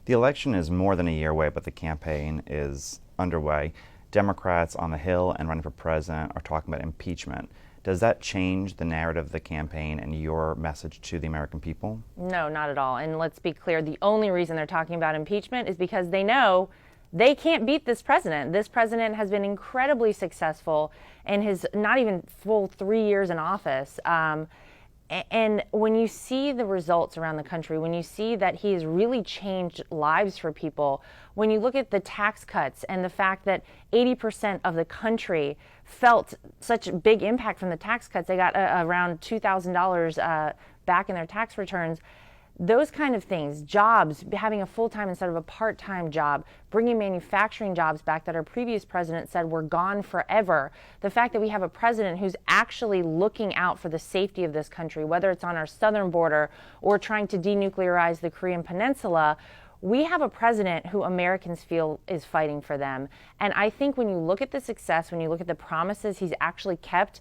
The election is more than a year away, but the campaign is underway. Democrats on the Hill and running for president are talking about impeachment. Does that change the narrative of the campaign and your message to the American people? No, not at all. And let's be clear, the only reason they're talking about impeachment is because they know they can't beat this president. This president has been incredibly successful in his not even full 3 years in office. And when you see the results around the country, when you see that he has really changed lives for people, when you look at the tax cuts and the fact that 80% of the country felt such a big impact from the tax cuts, they got around $2,000 back in their tax returns. Those kind of things, jobs, having a full-time instead of a part-time job, bringing manufacturing jobs back that our previous president said were gone forever. The fact that we have a president who's actually looking out for the safety of this country, whether it's on our southern border or trying to denuclearize the Korean Peninsula, we have a president who Americans feel is fighting for them. And I think when you look at the success, when you look at the promises he's actually kept,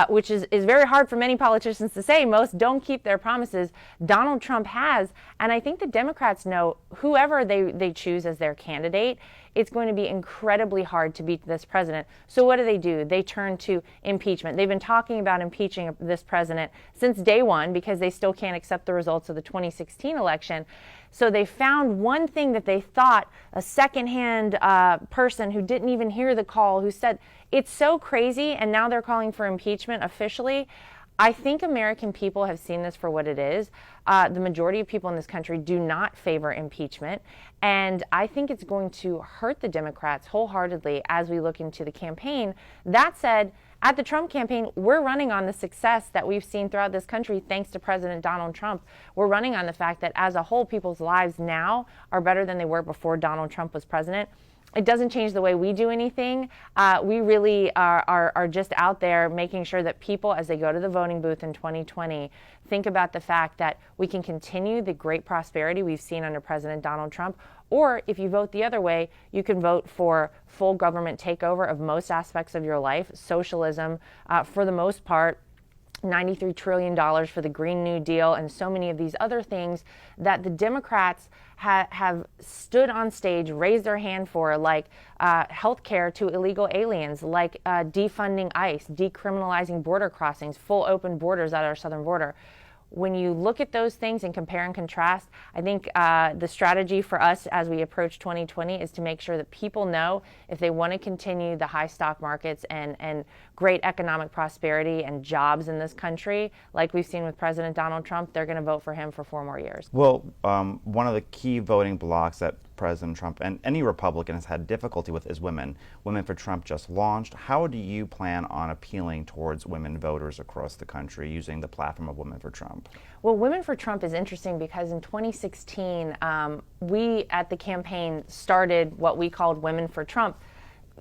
which is very hard for many politicians to say, most don't keep their promises, Donald Trump has. And I think the Democrats know whoever they choose as their candidate, it's going to be incredibly hard to beat this president. So what do? They turn to impeachment. They've been talking about impeaching this president since day one because they still can't accept the results of the 2016 election. So they found one thing that they thought a secondhand person who didn't even hear the call, who said, it's so crazy, and now they're calling for impeachment officially. I think American people have seen this for what it is. The majority of people in this country do not favor impeachment. And I think it's going to hurt the Democrats wholeheartedly as we look into the campaign. That said, at the Trump campaign, we're running on the success that we've seen throughout this country thanks to President Donald Trump. We're running on the fact that as a whole, people's lives now are better than they were before Donald Trump was president. It doesn't change the way we do anything. We really are just out there making sure that people, as they go to the voting booth in 2020, think about the fact that we can continue the great prosperity we've seen under President Donald Trump. Or if you vote the other way, you can vote for full government takeover of most aspects of your life, socialism, for the most part, $93 trillion for the Green New Deal, and so many of these other things that the Democrats have stood on stage, raised their hand for, like health care to illegal aliens, like defunding ICE, decriminalizing border crossings, full open borders at our southern border. When you look at those things and compare and contrast, I think the strategy for us as we approach 2020 is to make sure that people know if they want to continue the high stock markets and great economic prosperity and jobs in this country, like we've seen with President Donald Trump, they're going to vote for him for 4 more years. Well, one of the key voting blocks that President Trump and any Republican has had difficulty with is women. Women for Trump just launched. How do you plan on appealing towards women voters across the country using the platform of Women for Trump? Well, Women for Trump is interesting because in 2016, we at the campaign started what we called Women for Trump.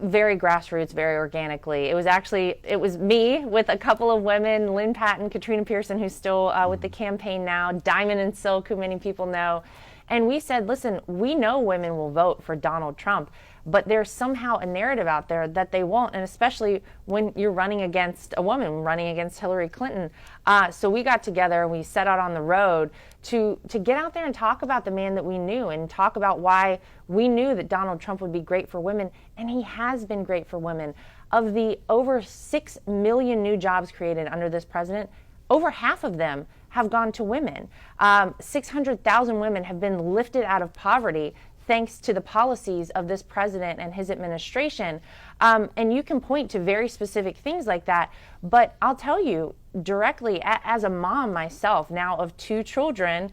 Very grassroots, very organically. It was me with a couple of women, Lynn Patton, Katrina Pearson, who's still with the campaign now, Diamond and Silk, who many people know. And we said, listen, we know women will vote for Donald Trump, but there's somehow a narrative out there that they won't, and especially when you're running against a woman, running against Hillary Clinton. So we got together and we set out on the road to get out there and talk about the man that we knew and talk about why we knew that Donald Trump would be great for women, and he has been great for women. Of the over 6 million new jobs created under this president, over half of them have gone to women. 600,000 women have been lifted out of poverty thanks to the policies of this president and his administration. And you can point to very specific things like that. But I'll tell you directly, as a mom myself, now of 2 children,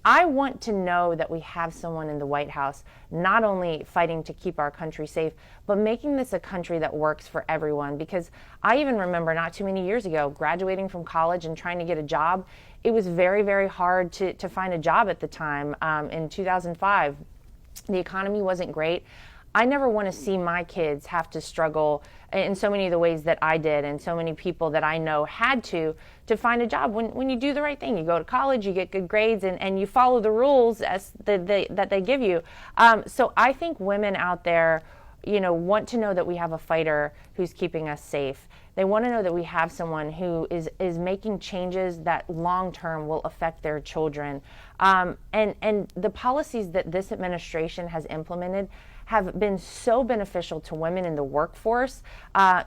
I want to know that we have someone in the White House not only fighting to keep our country safe, but making this a country that works for everyone. Because I even remember not too many years ago, graduating from college and trying to get a job. It was very, very hard to find a job at the time. In 2005, the economy wasn't great. I never want to see my kids have to struggle in so many of the ways that I did, and so many people that I know had to find a job. When you do the right thing, you go to college, you get good grades, and you follow the rules that they give you. So I think women out there, want to know that we have a fighter who's keeping us safe. They want to know that we have someone who is making changes that long term will affect their children. And the policies that this administration has implemented have been so beneficial to women in the workforce.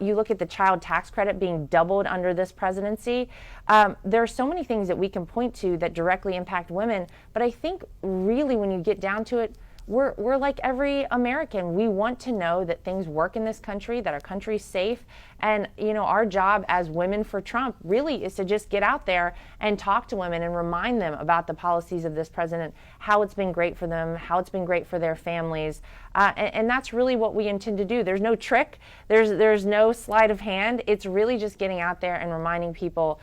You look at the child tax credit being doubled under this presidency. There are so many things that we can point to that directly impact women, but I think really when you get down to it, we're like every American. We want to know that things work in this country, that our country's safe. And, our job as women for Trump really is to just get out there and talk to women and remind them about the policies of this president, how it's been great for them, how it's been great for their families. And that's really what we intend to do. There's no trick. There's no sleight of hand. It's really just getting out there and reminding people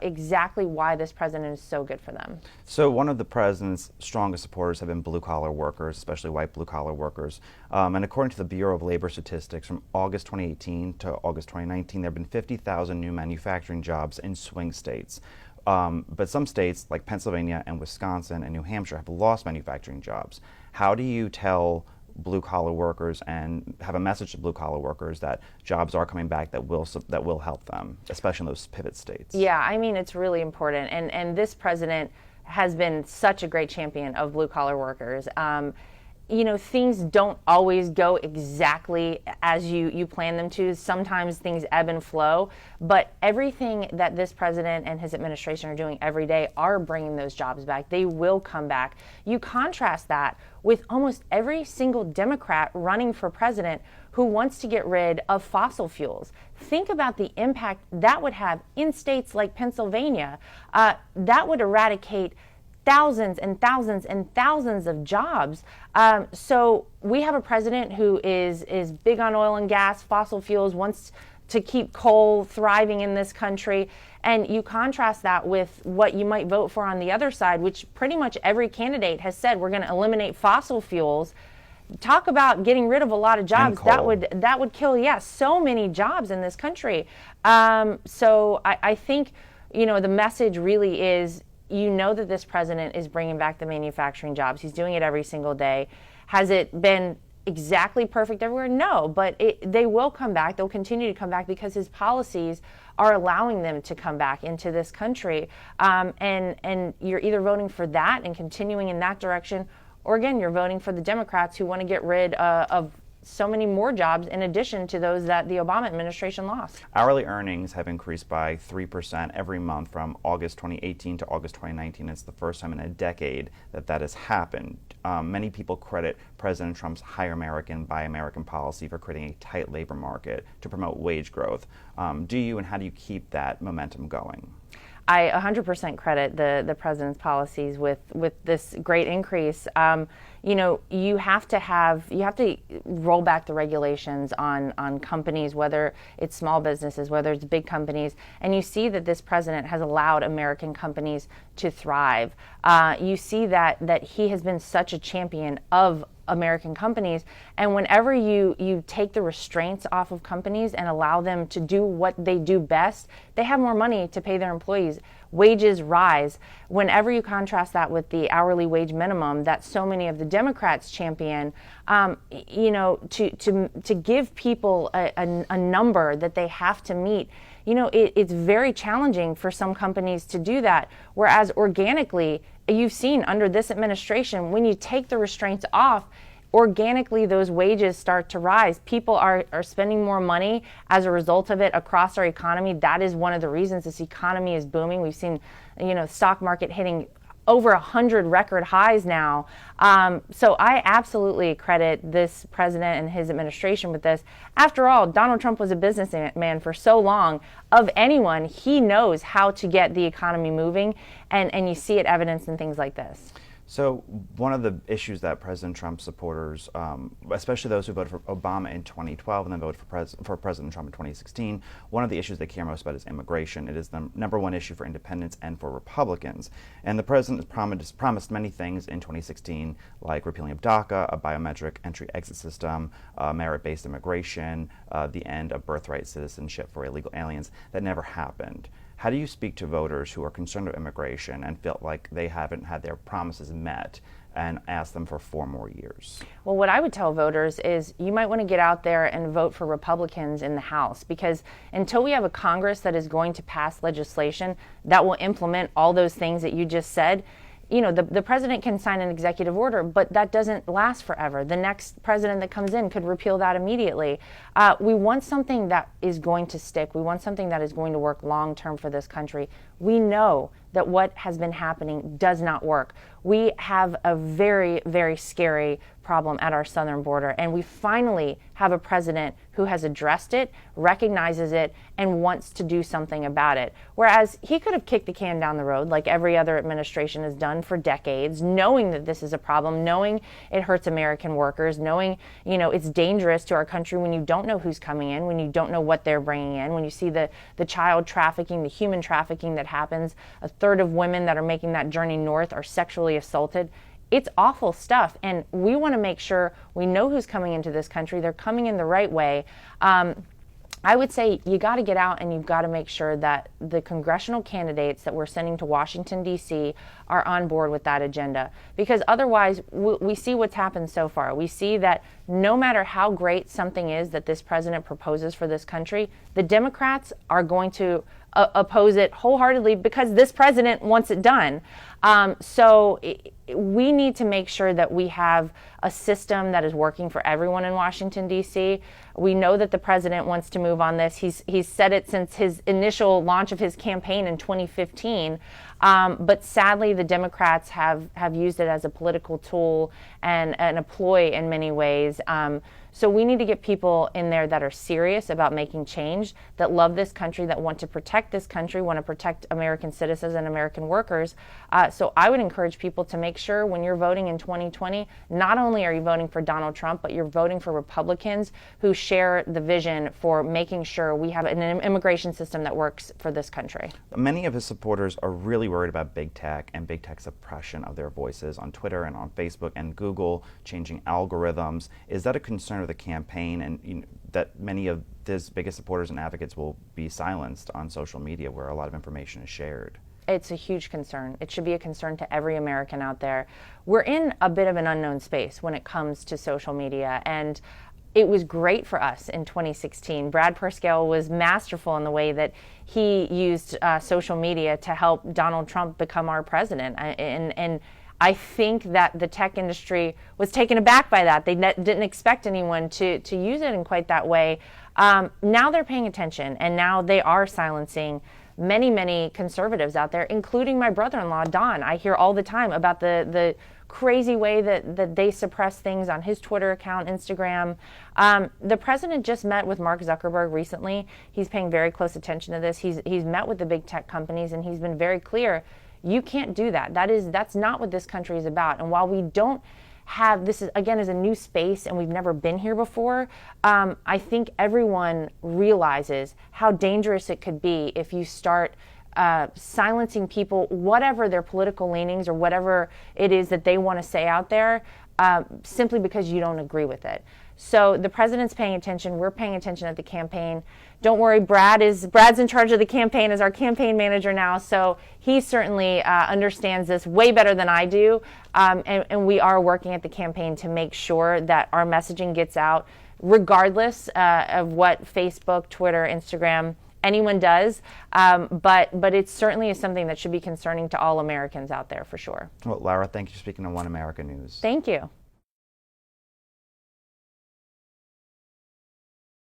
exactly why this president is so good for them. So one of the president's strongest supporters have been blue-collar workers, especially white blue-collar workers. And according to the Bureau of Labor Statistics, from August 2018 to August 2019, there have been 50,000 new manufacturing jobs in swing states. But some states, like Pennsylvania and Wisconsin and New Hampshire, have lost manufacturing jobs. How do you tell blue-collar workers and have a message to blue-collar workers that jobs are coming back that will help them, especially in those pivot states? Yeah, I mean, it's really important. And this president has been such a great champion of blue-collar workers. Things don't always go exactly as you plan them to. Sometimes things ebb and flow, but everything that this president and his administration are doing every day are bringing those jobs back. They will come back. You contrast that with almost every single Democrat running for president who wants to get rid of fossil fuels. Think about the impact that would have in states like Pennsylvania. That would eradicate thousands and thousands and thousands of jobs. So we have a president who is big on oil and gas, fossil fuels, wants to keep coal thriving in this country. And you contrast that with what you might vote for on the other side, which pretty much every candidate has said we're going to eliminate fossil fuels. Talk about getting rid of a lot of jobs. That would kill, so many jobs in this country. So I think, the message really is, that this president is bringing back the manufacturing jobs. He's doing it every single day. Has it been exactly perfect everywhere? No, but they will come back. They'll continue to come back because his policies are allowing them to come back into this country. And you're either voting for that and continuing in that direction, or again, you're voting for the Democrats who want to get rid of so many more jobs in addition to those that the Obama administration lost. Hourly earnings have increased by 3% every month from August 2018 to August 2019. It's the first time in a decade that has happened. Many people credit President Trump's Hire American, Buy American policy for creating a tight labor market to promote wage growth. Do you, and how do you keep that momentum going? I 100% credit the president's policies with this great increase. You have to roll back the regulations on companies, whether it's small businesses, whether it's big companies, and you see that this president has allowed American companies to thrive. You see that he has been such a champion of American companies, and whenever you take the restraints off of companies and allow them to do what they do best, they have more money to pay their employees. Wages rise. Whenever you contrast that with the hourly wage minimum that so many of the Democrats champion, to give people a number that they have to meet, it's very challenging for some companies to do that. Whereas organically, you've seen under this administration, when you take the restraints off, organically those wages start to rise. People are spending more money as a result of it across our economy. That is one of the reasons this economy is booming. We've seen, stock market hitting over 100 record highs now. So I absolutely credit this president and his administration with this. After all, Donald Trump was a businessman for so long. Of anyone, he knows how to get the economy moving, and you see it evidenced in things like this. So one of the issues that President Trump supporters, especially those who voted for Obama in 2012 and then voted for President Trump in 2016, one of the issues they care most about is immigration. It is the number one issue for independents and for Republicans. And the president has promised many things in 2016, like repealing of DACA, a biometric entry-exit system, merit-based immigration, the end of birthright citizenship for illegal aliens. That never happened. How do you speak to voters who are concerned about immigration and feel like they haven't had their promises met and ask them for 4 more years? Well, what I would tell voters is you might want to get out there and vote for Republicans in the House, because until we have a Congress that is going to pass legislation that will implement all those things that you just said, the president can sign an executive order, but that doesn't last forever. The next president that comes in could repeal that immediately. We want something that is going to stick. We want something that is going to work long term for this country. We know that what has been happening does not work. We have a very, very scary problem at our southern border, and we finally have a president who has addressed it, recognizes it, and wants to do something about it. Whereas he could have kicked the can down the road like every other administration has done for decades, knowing that this is a problem, knowing it hurts American workers, knowing, it's dangerous to our country when you don't know who's coming in, when you don't know what they're bringing in, when you see the child trafficking, the human trafficking that happens. A third of women that are making that journey north are sexually assaulted. It's awful stuff, and we want to make sure we know who's coming into this country. They're coming in the right way. I would say you got to get out and you've got to make sure that the congressional candidates that we're sending to Washington, D.C. are on board with that agenda. Because otherwise, we see what's happened so far. We see that no matter how great something is that this president proposes for this country, the Democrats are going to oppose it wholeheartedly because this president wants it done. So we need to make sure that we have a system that is working for everyone in Washington, D.C. We know that the president wants to move on this. He's said it since his initial launch of his campaign in 2015. But sadly, the Democrats have used it as a political tool and a ploy in many ways. So we need to get people in there that are serious about making change, that love this country, that want to protect this country, want to protect American citizens and American workers. So I would encourage people to make sure when you're voting in 2020, not only are you voting for Donald Trump, but you're voting for Republicans who share the vision for making sure we have an immigration system that works for this country. Many of his supporters are really worried about big tech and big tech's suppression of their voices on Twitter and on Facebook and Google changing algorithms. Is that a concern of the campaign, and that many of his biggest supporters and advocates will be silenced on social media where a lot of information is shared? It's a huge concern. It should be a concern to every American out there. We're in a bit of an unknown space when it comes to social media, and it was great for us in 2016. Brad Parscale was masterful in the way that he used social media to help Donald Trump become our president. And I think that the tech industry was taken aback by that. They didn't expect anyone to use it in quite that way. Now they're paying attention, and now they are silencing many, many conservatives out there, including my brother-in-law, Don. I hear all the time about the crazy way that they suppress things on his Twitter account, Instagram. The president just met with Mark Zuckerberg recently. He's paying very close attention to this. He's met with the big tech companies, and he's been very clear. You can't do that. That's not what this country is about. And while we don't have, this is again is a new space and we've never been here before, I think everyone realizes how dangerous it could be if you start silencing people, whatever their political leanings or whatever it is that they want to say out there, simply because you don't agree with it. So the president's paying attention. We're paying attention at the campaign. Don't worry, Brad's in charge of the campaign as our campaign manager now. So he certainly understands this way better than I do. And we are working at the campaign to make sure that our messaging gets out, regardless of what Facebook, Twitter, Instagram, anyone does. But it certainly is something that should be concerning to all Americans out there for sure. Well, Lara, thank you for speaking to One America News. Thank you.